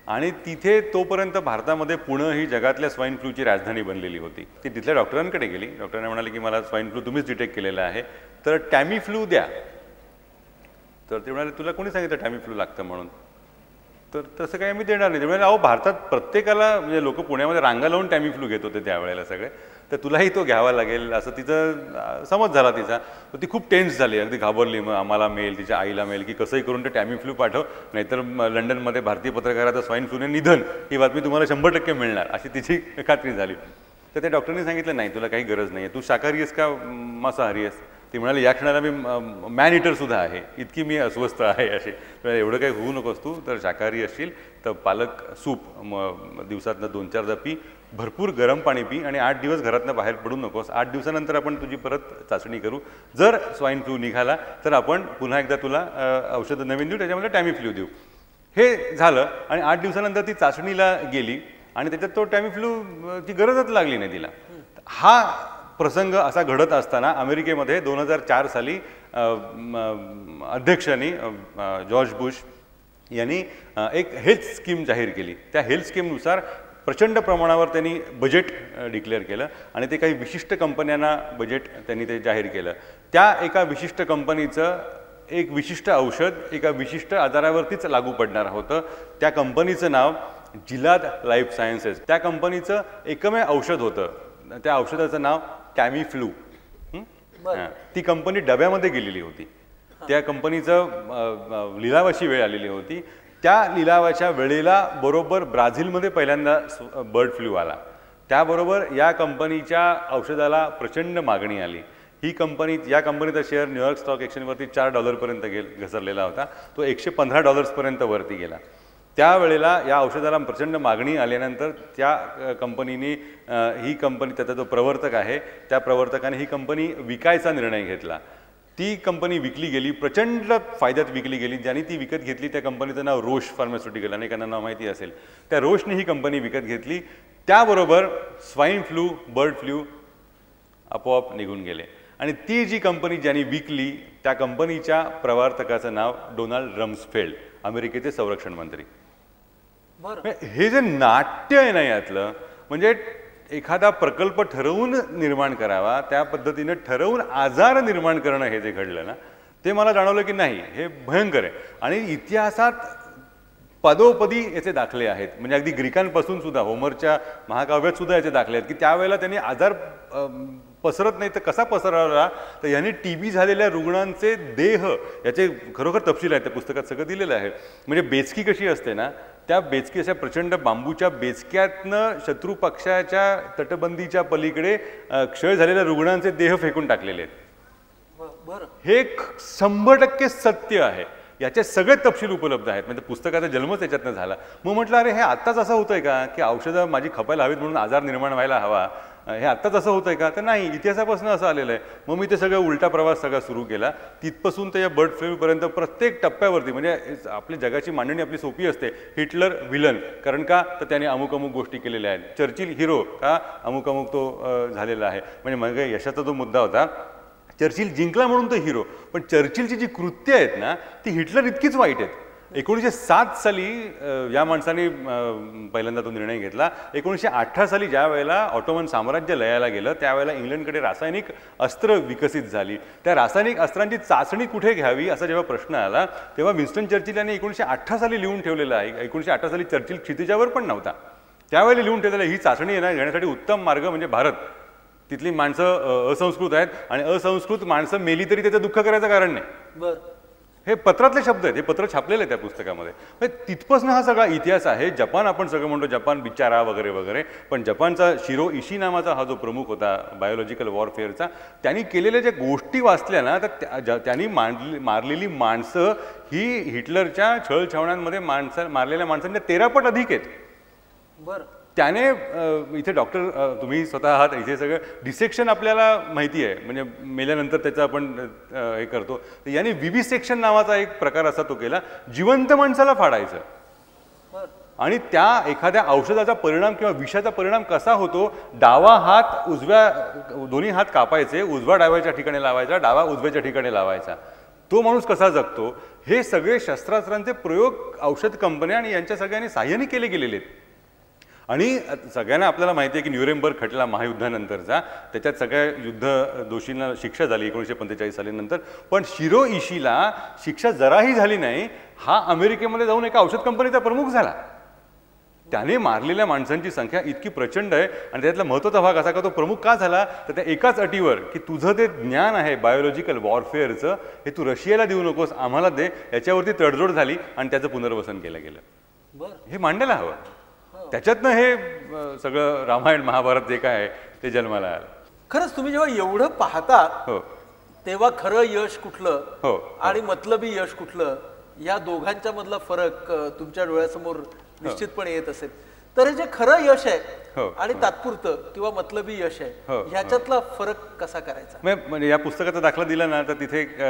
आणि तिथे तोपर्यंत भारतामध्ये पुणे ही जगातल्या स्वाईन फ्लूची राजधानी बनलेली होती. ती तिथल्या डॉक्टरांकडे गेली. डॉक्टरांना म्हणाले की मला स्वाईन फ्लू तुम्हीच डिटेक्ट केलेला आहे, तर टॅमी फ्लू द्या. तर ते म्हणाले तुला कोणी सांगितलं टॅमी फ्लू लागतं म्हणून? तर तसं काही मी देणार नाही. ते म्हणाले अहो भारतात प्रत्येकाला, म्हणजे लोक पुण्यामध्ये रांगा लावून टॅमी फ्लू घेत होते त्यावेळेला सगळे, तर तुलाही तो घ्यावा लागेल असं तिचं समज झाला तिचा. तर ती खूप टेन्स झाली, अगदी घाबरली. मग आम्हाला मेल, तिच्या आईला मेल, की कसंही करून ते टॅमी फ्लू पाठव, नाहीतर लंडनमध्ये भारतीय पत्रकाराचं स्वाईन फ्लूने निधन ही बातमी तुम्हाला 100% मिळणार, अशी तिची खात्री झाली. तर त्या डॉक्टरने सांगितलं नाही तुला काही गरज नाही आहे, तू शाकाहारी आहेस का मांसाहारी आहेस? ती म्हणाली या क्षणाला मी मॅन इटर सुद्धा आहे, इतकी मी अस्वस्थ आहे अशी. एवढं काही होऊ नकोस तू, तर शाकाहारी असशील तर पालक सूप दिवसातनं 2-4दा पी, भरपूर गरम पाणी पी, आणि 8 दिवस घरातनं बाहेर पडू नकोस. 8 दिवसानंतर आपण तुझी परत चाचणी करू. जर स्वाईन फ्लू निघाला तर आपण पुन्हा एकदा तुला औषधं नवीन देऊ, त्याच्यामध्ये टॅमी फ्लू देऊ. हे झालं, आणि 8 दिवसानंतर ती चाचणीला गेली, आणि त्याच्यात तो टॅमी फ्लू ची गरजच लागली नाही तिला. हा प्रसंग असा घडत असताना अमेरिकेमध्ये 2004 साली अध्यक्षांनी जॉर्ज बुश यांनी एक हेल्थ स्कीम जाहीर केली. त्या हेल्थ स्कीमनुसार प्रचंड प्रमाणावर त्यांनी बजेट डिक्लेअर केलं, आणि ते काही विशिष्ट कंपन्यांना बजेट त्यांनी ते जाहीर केलं. त्या एका विशिष्ट कंपनीचं एक विशिष्ट औषध एका विशिष्ट आजारावरतीच लागू पडणार होतं. त्या कंपनीचं नाव जिलाद लाईफ सायन्सेस. त्या कंपनीचं एकमेव औषध होतं, त्या औषधाचं नाव टॅमी फ्लू. ती कंपनी डब्यामध्ये गेलेली होती. त्या कंपनीचं लिलावाची वेळ आलेली होती. त्या लिलावाच्या वेळेला बरोबर ब्राझीलमध्ये पहिल्यांदा बर्ड फ्लू आला. त्याबरोबर या कंपनीच्या औषधाला प्रचंड मागणी आली. या कंपनीचा शेअर न्यूयॉर्क स्टॉक एक्सचेंजवरती $4 घसरलेला होता. तो $115 वरती गेला. त्यावेळेला या औषधाला प्रचंड मागणी आल्यानंतर त्या कंपनीने ही कंपनी, त्याचा जो प्रवर्तक आहे त्या प्रवर्तकाने ही कंपनी विकायचा निर्णय घेतला. ती कंपनी विकली गेली, प्रचंड फायद्यात विकली गेली. ज्यांनी ती विकत घेतली त्या कंपनीचं नाव रोश फार्मास्युटिकल, अनेकांना नाव माहिती असेल. त्या रोशने ही कंपनी विकत घेतली. त्याबरोबर स्वाईन फ्लू, बर्ड फ्लू आपोआप निघून गेले. आणि ती जी कंपनी ज्यांनी विकली त्या कंपनीच्या प्रवर्तकाचं नाव डोनाल्ड रम्सफेल्ड, अमेरिकेचे संरक्षण मंत्री. हे जे नाट्य आहे ना यातलं, म्हणजे एखादा प्रकल्प ठरवून निर्माण करावा, त्या पद्धतीने ठरवून आजार निर्माण करणं, हे जे घडलं ना, ते मला जाणवलं की नाही, हे भयंकर आहे. आणि इतिहासात पदोपदी याचे दाखले आहेत. म्हणजे अगदी ग्रीकांपासून सुद्धा, होमरच्या महाकाव्यात सुद्धा याचे दाखले आहेत की त्यावेळेला त्यांनी आजार पसरत नाही तर कसा पसरवला, तर यांनी TB झालेल्या रुग्णांचे देह, याचे खरोखर तपशील आहेत त्या पुस्तकात, सगळं दिलेलं आहे. म्हणजे बेचकी कशी असते ना, त्या बेचकी अशा प्रचंड बांबूच्या बेचक्यातनं शत्रू पक्षाच्या तटबंदीच्या पलीकडे क्षय झालेल्या रुग्णांचे देह फेकून टाकलेले आहेत. हे 100% सत्य आहे. याचे सगळे तपशील उपलब्ध आहेत. म्हणजे पुस्तकाचा जन्मच याच्यातनं झाला. मग म्हटलं अरे हे आत्ताच असं होतंय का की औषधं माझी खपायला हवीत म्हणून आजार निर्माण व्हायला हवा, हे आत्ताच असं होतंय का? तर नाही, इतिहासापासून असं आलेलं आहे. मग मी ते सगळं उलटा प्रवास सगळा सुरू केला. तिथपासून ते या बर्ड फ्लूपर्यंत प्रत्येक टप्प्यावरती, म्हणजे आपली जगाची मांडणी आपली सोपी असते. हिटलर विलन, कारण का, तर त्याने अमुक अमुक गोष्टी केलेल्या आहेत. चर्चिल हिरो, का, अमुक अमुक तो झालेला आहे. म्हणजे मग यशाचा जो मुद्दा होता, चर्चिल जिंकला म्हणून तो हिरो, पण चर्चिलची जी कृत्य आहेत ना ती हिटलर इतकीच वाईट आहेत. 1907 साली या माणसाने पहिल्यांदा तो निर्णय घेतला. 1918 साली ज्या वेळेला ऑटोमन साम्राज्य लयाला गेलं त्यावेळेला इंग्लंडकडे रासायनिक अस्त्र विकसित झाली. त्या रासायनिक अस्त्रांची चाचणी कुठे घ्यावी असा जेव्हा प्रश्न आला तेव्हा विन्स्टन चर्चिल यांनी 1918 साली लिहून ठेवलेलं आहे. 1918 साली चर्चिल क्षितिजावर पण नव्हता, त्यावेळेला लिहून ठेवलेलं ही चाचणी घेण्यासाठी उत्तम मार्ग म्हणजे भारत. तिथली माणसं असंस्कृत आहेत आणि असंस्कृत माणसं मेली तरी त्याचं दुःख करायचं कारण नाही. हे पत्रातले शब्द आहेत, हे पत्र छापलेलं आहे त्या पुस्तकामध्ये. तिथपासून हा सगळा इतिहास आहे. जपान, आपण सगळं म्हणतो जपान बिचारा वगैरे वगैरे, पण जपानचा शिरो इशी नावाचा हा जो प्रमुख होता बायोलॉजिकल वॉरफेअरचा, त्यांनी केलेल्या ज्या गोष्टी वाचल्या ना, तर त्यांनी मारलेली माणसं ही हिटलरच्या छळछावण्यांमध्ये मारलेल्या माणसांच्या 13 पट अधिक आहेत. त्याने इथे डॉक्टर तुम्ही स्वतः आहात इथे सगळं डिसेक्शन आपल्याला माहिती आहे म्हणजे मेल्यानंतर त्याचं आपण हे करतो तर याने विविसेक्शन नावाचा एक प्रकार असा तो केला जिवंत माणसाला फाडायचं आणि त्या एखाद्या औषधाचा परिणाम किंवा विषाचा परिणाम कसा होतो डावा हात उजव्या दोन्ही हात कापायचे उजवा डाव्याच्या ठिकाणी लावायचा डावा उजव्याच्या ठिकाणी लावायचा तो माणूस कसा जगतो हे सगळे शस्त्रास्त्रांचे प्रयोग औषध कंपन्या आणि यांच्या सगळ्यांनी साह्याने केले गेलेले आहेत आणि सगळ्यांना आपल्याला माहिती आहे की न्यूरेमबर्ग खटला महायुद्धानंतरचा त्याच्यात सगळ्या युद्ध दोषींना शिक्षा झाली 1945 सालीनंतर पण शिरो इशीला शिक्षा जराही झाली नाही हा अमेरिकेमध्ये जाऊन एका औषध कंपनीचा प्रमुख झाला त्याने मारलेल्या माणसांची संख्या इतकी प्रचंड आहे आणि त्यातला महत्त्वाचा भाग असा का तो प्रमुख का झाला तर त्या एकाच अटीवर की तुझं ते ज्ञान आहे बायोलॉजिकल वॉरफेअरचं हे तू रशियाला देऊ नकोस आम्हाला दे याच्यावरती तडजोड झाली आणि त्याचं पुनर्वसन केलं गेलं हे मांडायला हवं त्याच्यातनं हे सगळं रामायण महाभारत जे काय आहे ते जन्माला आलं खरंच तुम्ही जेव्हा एवढं पाहता हो तेव्हा खरं यश कुठलं हो आणि मतलबी यश कुठलं या दोघांच्या मधला फरक तुमच्या डोळ्यासमोर निश्चितपणे येत असेल तर हे जे खरं यश आहे आणि तात्पुरतं किंवा मतलबी यश आहे ह्याच्यातला फरक कसा करायचा म्हणजे या पुस्तकाचा दाखला दिला ना तर तिथे एक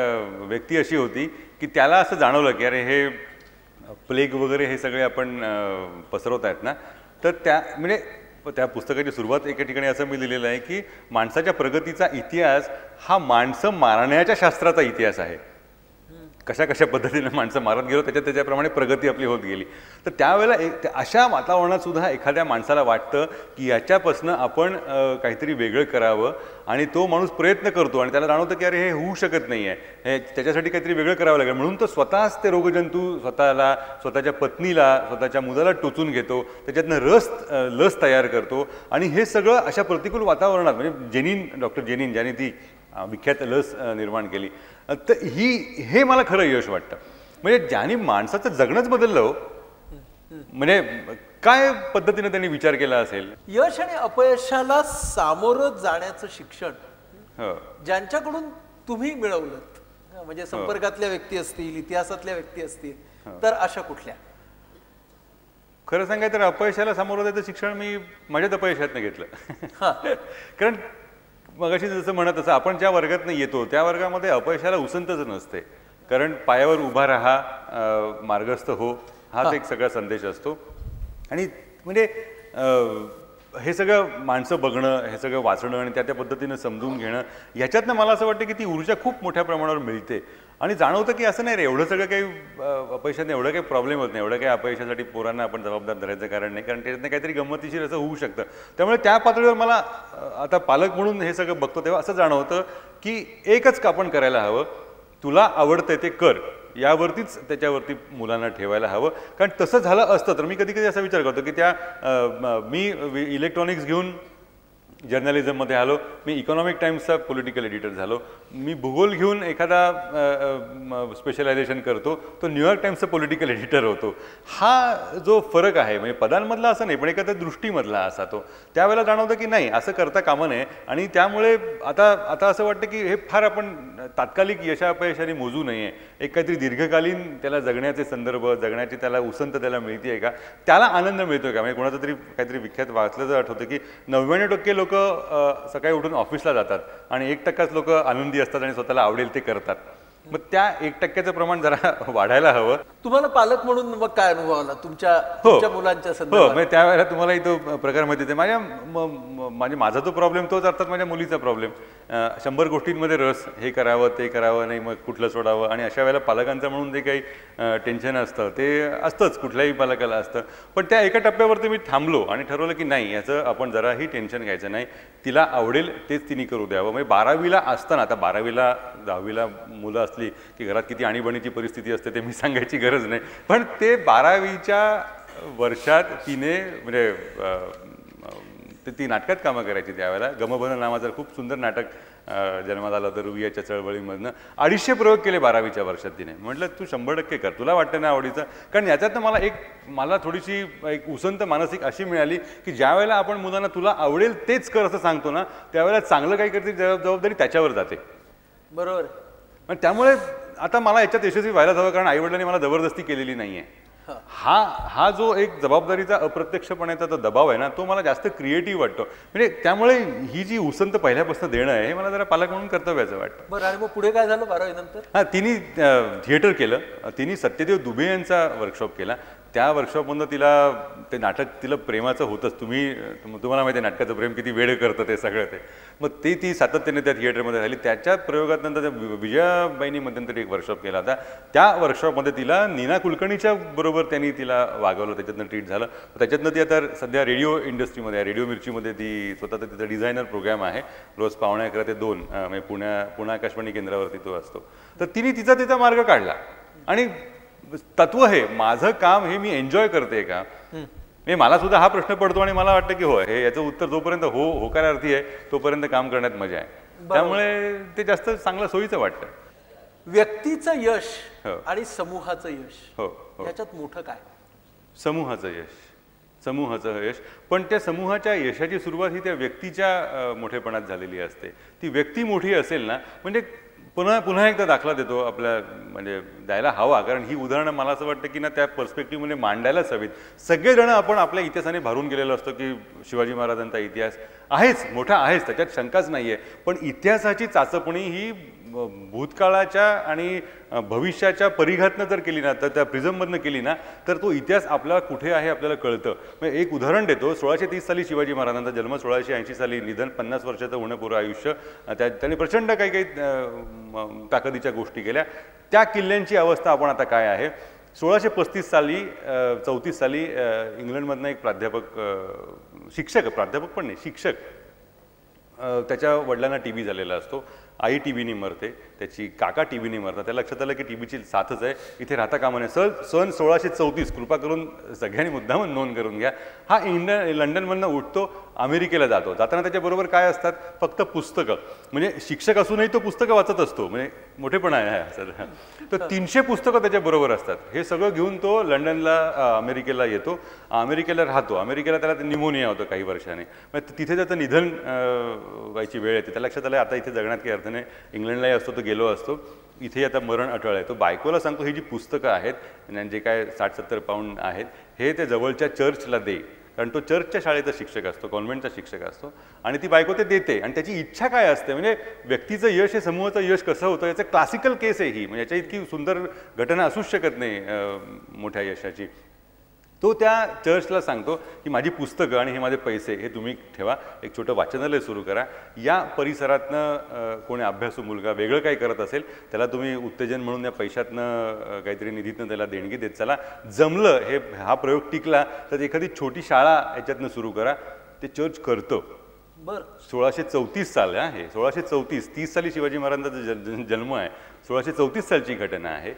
व्यक्ती अशी होती की त्याला असं जाणवलं की अरे हे प्लेग वगैरे हे सगळे आपण पसरवत आहेत ना तर त्या म्हणजे त्या पुस्तकाची सुरुवात एका ठिकाणी असं मी लिहिलेलं आहे की माणसाच्या प्रगतीचा इतिहास हा माणसं मारण्याच्या शास्त्राचा इतिहास आहे कशा कशा पद्धतीने माणसं मारत गेलो त्याच्याप्रमाणे प्रगती आपली होत गेली तर त्यावेळेला अशा वातावरणात सुद्धा एखाद्या माणसाला वाटतं की याच्यापासून आपण काहीतरी वेगळं करावं आणि तो माणूस प्रयत्न करतो आणि त्याला जाणवतं की अरे हे होऊ शकत नाही आहे हे त्याच्यासाठी काहीतरी वेगळं करावं लागेल म्हणून तो स्वतःच ते रोगजंतू स्वतःला स्वतःच्या पत्नीला स्वतःच्या मुलाला टोचून घेतो त्याच्यातनं लस तयार करतो आणि हे सगळं अशा प्रतिकूल वातावरणात म्हणजे डॉक्टर जेनिन ज्याने ती विख्यात लस निर्माण केली तर हे मला खरं यश वाटतं म्हणजे ज्यांनी माणसाचं जगणंच बदललं म्हणजे काय पद्धतीने त्यांनी विचार केला असेल यश आणि अपयशाला सामोरं जाण्याचं शिक्षण ज्यांच्याकडून तुम्ही मिळवलं म्हणजे संपर्कातल्या व्यक्ती असतील इतिहासातल्या व्यक्ती असतील तर अशा कुठल्या खरं सांगायचं तर अपयशाला सामोरं जायचं शिक्षण मी माझ्याच अपयशातनं घेतलं कारण मगाशी जसं म्हणत असं आपण ज्या वर्गातनं येतो त्या वर्गामध्ये अपयशाला उसंतच नसते कारण पायावर उभा राहा मार्गस्थ हो हाच एक सगळा संदेश असतो आणि म्हणजे हे सगळं माणसं बघणं हे सगळं वाचणं आणि त्या पद्धतीनं समजून घेणं ह्याच्यातनं मला असं वाटतं की ती ऊर्जा खूप मोठ्या प्रमाणावर मिळते आणि जाणवतं की असं नाही रे एवढं सगळं काही अपयशाने एवढं काही प्रॉब्लेम होत नाही एवढं काही अपयशासाठी पोरांना आपण जबाबदार धरायचं कारण नाही कारण त्याच्यातनं काहीतरी गंमतीशीर असं होऊ शकतं त्यामुळे त्या पातळीवर मला आता पालक म्हणून हे सगळं बघतो तेव्हा असं जाणवतं की एकच आपण करायला हवं तुला आवडतंय ते कर यावरतीच त्याच्यावरती मुलांना ठेवायला हवं कारण तसं झालं असतं तर मी कधी कधी असा विचार करतो की मी इलेक्ट्रॉनिक्स घेऊन जर्नलिझममध्ये आलो मी इकॉनॉमिक टाइम्सचा पॉलिटिकल एडिटर झालो मी भूगोल घेऊन एखादा स्पेशलायझेशन करतो तो न्यूयॉर्क टाइम्सचा पॉलिटिकल एडिटर होतो हा जो फरक आहे म्हणजे पदांमधला असं नाही पण एखाद्या दृष्टीमधला असा तो त्यावेळेला जाणवतं की नाही असं करता कामा नये आणि त्यामुळे आता असं वाटतं की हे फार आपण तात्कालिक यशापयशाने मोजू नये एक काहीतरी दीर्घकालीन त्याला जगण्याचे संदर्भ जगण्याची त्याला उसंत त्याला मिळते का त्याला आनंद मिळतोय का म्हणजे कोणाचं तरी काहीतरी विख्यात वाचलं आठवतं की 99% लोक सकाळी उठून ऑफिसला जातात आणि 1% लोक आनंदी असतात आणि स्वतःला आवडेल ते करतात मग त्या 1%चं प्रमाण जरा वाढायला हवं तुम्हाला पालक म्हणून मग काय अनुभव आला तुमच्या मुलांच्या संदर्भात म्हणजे त्यावेळेला तुम्हाला तो प्रकार माहिती आहे माझा तो प्रॉब्लेम तोच अर्थात माझ्या मुलीचा प्रॉब्लेम 100 गोष्टींमध्ये रस हे करावं ते करावं नाही मग कुठलं सोडावं आणि अशा वेळेला पालकांचं म्हणून जे काही टेन्शन असतं ते असतंच कुठल्याही पालकाला असतं पण त्या एका टप्प्यावरती मी थांबलो आणि ठरवलं की नाही याचं आपण जराही टेन्शन घ्यायचं नाही तिला आवडेल तेच तिने करू द्यावं म्हणजे 12वीला असताना आता 12वीला 10वीला मुलं असली की घरात किती आणीबाणीची परिस्थिती असते ते मी सांगायची गरज नाही पण ते 12वीच्या वर्षात तिने म्हणजे ती नाटकात कामं करायची त्यावेळेला गमभन नावाचं खूप सुंदर नाटक जन्मात आलं होतं रुईयाच्या चळवळीमधनं 250 प्रयोग केले 12वीच्या वर्षात तिने म्हटलं तू 100% कर तुला वाटतं ना आवडीचं कारण याच्यातनं मला थोडीशी एक उसंत मानसिक अशी मिळाली की ज्या वेळेला आपण मुलांना तुला आवडेल तेच कर असं सांगतो ना त्यावेळेला चांगलं काही करते जबाबदारी त्याच्यावर जाते बरोबर पण त्यामुळे आता मला याच्यात यशस्वी व्हायलाच हवं कारण आईवडिलांनी मला जबरदस्ती केलेली नाही आहे हा जो एक जबाबदारीचा अप्रत्यक्षपणाचा जो दबाव आहे ना, तो मला जास्त क्रिएटिव्ह वाटतो. म्हणजे त्यामुळे ही जी उसंत पहिल्यापासून देणं आहे हे मला जरा पालक म्हणून कर्तव्याचं वाटतं. बरं, आणि मग पुढे काय झालं 12वी नंतर? हा, तिने थिएटर केलं. तिने सत्यदेव दुबे यांचा वर्कशॉप केला. त्या वर्कशॉपमधनं तिला ते नाटक तिला प्रेमाचं होतंच. तुम्हाला माहिती आहे नाटकाचं प्रेम किती वेळ करतं ते सगळं ते. मग ती सातत्याने त्या थिएटरमध्ये झाली. त्याच्या प्रयोगानंतर त्या विजयाबाईंनी मध्यंतरी एक वर्कशॉप केला होता. त्या वर्कशॉपमध्ये तिला नीना कुलकर्णीच्या बरोबर त्यांनी तिला वागवलं, त्याच्यातनं ट्रीट झालं. त्याच्यातनं ती आता सध्या रेडिओ इंडस्ट्रीमध्ये आहे. रेडिओ मिर्चीमध्ये ती स्वतःचा तिचा डिझायनर प्रोग्राम आहे. रोज 11:15 ते 2 म्हणजे पुणे आकाशवाणी केंद्रावरती तो असतो. तर तिने तिचा मार्ग काढला. आणि तत्व हे माझं काम हे मी एन्जॉय करते का, हे मला सुद्धा हा प्रश्न पडतो. आणि मला वाटतं की होय, हे याचं उत्तर जोपर्यंत होकारार्थी आहे तोपर्यंत काम करण्यात मजा आहे. त्यामुळे ते जास्त चांगलं सोयीचं वाटतं. व्यक्तीचं यश आणि समूहाचं यश ह्याच्यात मोठं काय? समूहाचं यश. पण त्या समूहाच्या यशाची सुरुवात ही त्या व्यक्तीच्या मोठेपणात झालेली असते. ती व्यक्ती मोठी असेल ना, म्हणजे पुन्हा एकदा दाखला देतो आपल्या, म्हणजे द्यायला हवा. कारण ही उदाहरणं मला असं वाटतं की ना त्या पर्स्पेक्टिव्हमध्ये मांडायलाच हवीत. सगळेजण आपण आपल्या इतिहासाने भरून गेलेलो असतो की शिवाजी महाराजांचा इतिहास आहेच, मोठा आहेच, त्याच्यात शंकाच नाही आहे. पण इतिहासाची चाचपणी ही भूतकाळाच्या आणि भविष्याच्या परिघातनं जर केली ना, तर त्या प्रिझममधनं केली ना, तर तो इतिहास आपल्याला कुठे आहे आपल्याला कळतं. म्हणजे एक उदाहरण देतो. 1630 साली शिवाजी महाराजांचा जन्म, 1680 साली निधन, 50 वर्षाचं होणं पुरं आयुष्य. त्यांनी प्रचंड काही ताकदीच्या गोष्टी केल्या. त्या किल्ल्यांची अवस्था आपण आता काय आहे. 1635 साली 34 साली इंग्लंडमधनं एक शिक्षक त्याच्या वडिलांना TB झालेला असतो. आई TBने मरते, त्याची काका TBने मरतात. त्या लक्षात आलं की TBची साथच आहे, इथे राहता कामा नये. सन 1634, कृपा करून सगळ्यांनी मुद्दामून नोंद करून घ्या. हा लंडनमधनं उठतो, अमेरिकेला जातो. जाताना त्याच्याबरोबर काय असतात? फक्त पुस्तकं. म्हणजे शिक्षक असूनही तो पुस्तकं वाचत असतो, म्हणजे मोठेपणा आहे असं. तर 300 पुस्तकं त्याच्याबरोबर असतात. हे सगळं घेऊन तो अमेरिकेला येतो. अमेरिकेला राहतो. अमेरिकेला त्याला निमोनिया होतं काही वर्षाने. मग तिथे त्याचं निधन व्हायची वेळ येते. त्या लक्षात आलं आता इथे जगण्यात काही अर्थ नाही. इंग्लंडलाही असतो तो गेलो असतो, इथे आता मरण अटळ आहे. तो बायकोला सांगतो ही जी पुस्तकं आहेत, जे काय 60-70 पाऊंड आहेत, हे ते जवळच्या चर्चला दे. कारण तो चर्चच्या शाळेचा शिक्षक असतो, कॉन्व्हेंटचा शिक्षक असतो. आणि ती बायको ते देते. आणि त्याची इच्छा काय असते, म्हणजे व्यक्तीचं यश हे समूहाचं यश कसं होतं याचं क्लासिकल केस आहे ही. म्हणजे याच्या इतकी सुंदर घटना असूच शकत नाही मोठ्या यशाची. तो त्या चर्चला सांगतो की माझी पुस्तकं आणि हे माझे पैसे हे तुम्ही ठेवा, एक छोटं वाचनालय सुरू करा. या परिसरातनं कोणी अभ्यासू मुलगा वेगळं काही करत असेल त्याला तुम्ही उत्तेजन म्हणून या पैशातनं काहीतरी निधीतनं त्याला देणगी देत चला. जमलं हा प्रयोग टिकला तर एखादी छोटी शाळा याच्यातनं सुरू करा. ते चर्च करतं. बरं, 1634 साल हे 1634, 30 साली शिवाजी महाराजांचा जन्म आहे, 1634 सालची घटना आहे.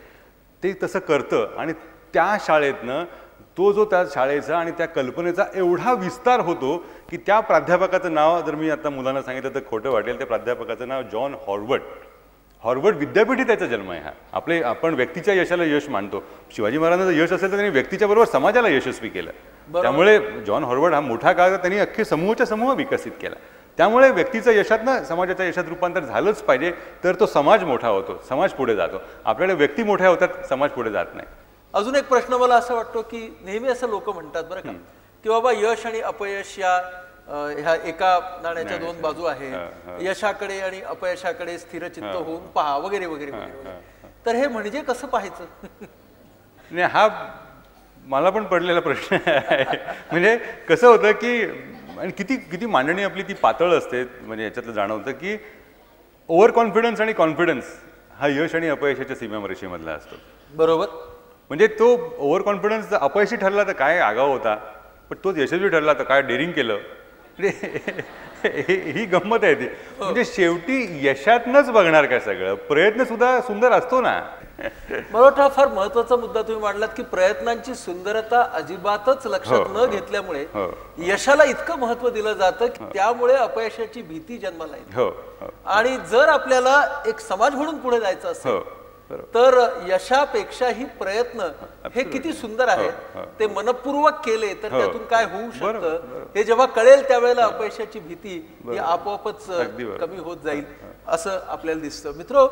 ते तसं करतं. आणि त्या शाळेतनं तो जो त्या शाळेचा आणि त्या कल्पनेचा एवढा विस्तार होतो की त्या प्राध्यापकाचं नाव जर मी आता मुलांना सांगितलं तर खोटं वाटेल. त्या प्राध्यापकाचं नाव जॉन हॉर्वर्ड विद्यापीठी त्याचा जन्म आहे. आपण व्यक्तीच्या यशाला यश मानतो. शिवाजी महाराजांचं यश असेल तर त्यांनी व्यक्तीच्या बरोबर समाजाला यशस्वी केलं. त्यामुळे जॉन हॉर्वर्ड हा मोठा काळ त्यांनी अख्खे समूह विकसित केला. त्यामुळे व्यक्तीचं यशातनं समाजाच्या यशात रूपांतर झालंच पाहिजे, तर तो समाज मोठा होतो, समाज पुढे जातो. आपल्याला व्यक्ती मोठ्या होतात, समाज पुढे जात नाही. अजून एक प्रश्न मला असं वाटतो की नेहमी असं लोक म्हणतात बरं का, की बाबा यश आणि अपयश या ह्या एका नाण्याच्या दोन बाजू आहेत. यशाकडे आणि अपयशाकडे स्थिरचित्त होऊन पहा वगैरे वगैरे वगैरे. तर हे म्हणजे कसं पाहायचं? नाही, हा मला पण पडलेला प्रश्न आहे. म्हणजे कसं होतं की आणि किती मांडणी आपली ती पातळ असते. म्हणजे याच्यातलं जाणवतं की ओव्हर कॉन्फिडन्स आणि कॉन्फिडन्स हा यश आणि अपयशाच्या सीमारेषेमधला असतो. बरोबर. म्हणजे तो ओव्हर कॉन्फिडन्स अपयशी ठरला तर काय आगाव होता, पण तोच यशस्वी ठरला तर काय डेअरिंग केलं. ही गंमत आहे ती. म्हणजे शेवटी यशातनंच बघणार काय सगळं. प्रयत्न सुद्धा सुंदर असतो ना. मला वाटतं फार महत्वाचा मुद्दा तुम्ही मांडलात की प्रयत्नांची सुंदरता अजिबातच लक्षात न घेतल्यामुळे यशाला इतकं महत्व दिलं जातं की त्यामुळे अपयशाची भीती जन्माला येते. आणि जर आपल्याला एक समाज म्हणून पुढे जायचं असेल तर यशापेक्षाही प्रयत्न हे किती सुंदर आहे. ते मनपूर्वक केले तर त्यातून काय होऊ शकतं हे जेव्हा कळेल त्यावेळेला अपयशाची भीती ही आपोआपच कमी होत जाईल असं आपल्याला दिसतं. मित्रो,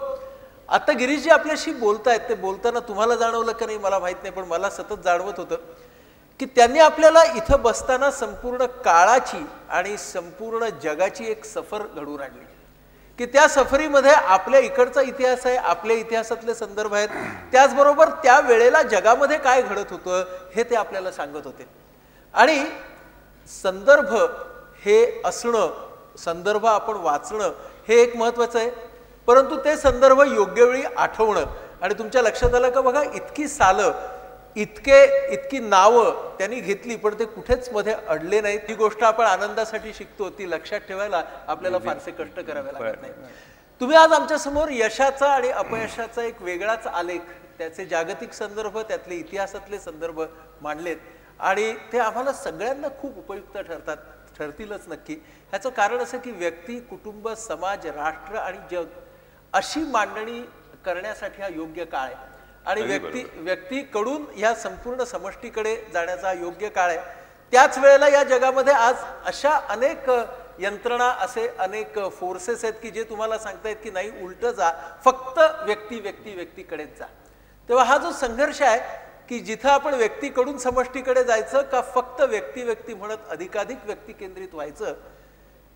आता गिरीशजी आपल्याशी बोलतायत, ते बोलताना तुम्हाला जाणवलं का नाही मला माहित नाही, पण मला सतत जाणवत होतं की त्यांनी आपल्याला इथं बसताना संपूर्ण काळाची आणि संपूर्ण जगाची एक सफर घडवून आणली, की त्या सफरीमध्ये आपल्या इकडचा इतिहास आहे, आपल्या इतिहासातले संदर्भ आहेत, त्याचबरोबर त्या वेळेला जगामध्ये काय घडत होतं हे ते आपल्याला सांगत होते. आणि संदर्भ हे असणं, संदर्भ आपण वाचणं हे एक महत्वाचं आहे, परंतु ते संदर्भ योग्य वेळी आठवणं. आणि तुमच्या लक्षात आलं का बघा, इतकी सालं, इतकी नावं त्यांनी घेतली, पण ते कुठेच मध्ये अडले नाहीत. ती गोष्ट आपण आनंदासाठी शिकतो, ती लक्षात ठेवायला आपल्याला फारसे कष्ट करावे लागत नाही. तुम्ही आज आमच्या समोर यशाचा आणि अपयशाचा एक वेगळाच आलेख, त्याचे जागतिक संदर्भ, त्यातले इतिहासातले संदर्भ मांडलेत आणि ते आम्हाला सगळ्यांना खूप उपयुक्त ठरतीलच नक्की. ह्याचं कारण असं की व्यक्ती, कुटुंब, समाज, राष्ट्र आणि जग अशी मांडणी करण्यासाठी हा योग्य काळ आहे आणि व्यक्तीकडून या संपूर्ण समष्टीकडे जाण्याचा योग्य काळ आहे. त्याच वेळेला या जगामध्ये आज अशा अनेक यंत्रणा, असे अनेक फोर्सेस आहेत की जे तुम्हाला सांगतायत की नाही, उलट जा, फक्त व्यक्तीकडेच जा. तेव्हा हा जो संघर्ष आहे की जिथं आपण व्यक्तीकडून समष्टीकडे जायचं का फक्त व्यक्ती म्हणत अधिकाधिक व्यक्ती केंद्रित व्हायचं,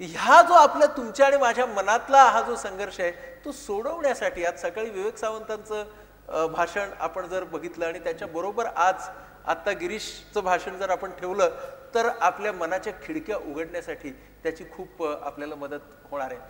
ह्या जो आपल्या तुमच्या आणि माझ्या मनातला हा जो संघर्ष आहे तो सोडवण्यासाठी आज सकाळी विवेक सावंतांचं भाषण आपण जर बघितलं आणि त्याच्या बरोबर आता गिरीशचं भाषण जर आपण ठेवलं तर आपल्या मनाच्या खिडक्या उघडण्यासाठी त्याची खूप आपल्याला मदत होणार आहे.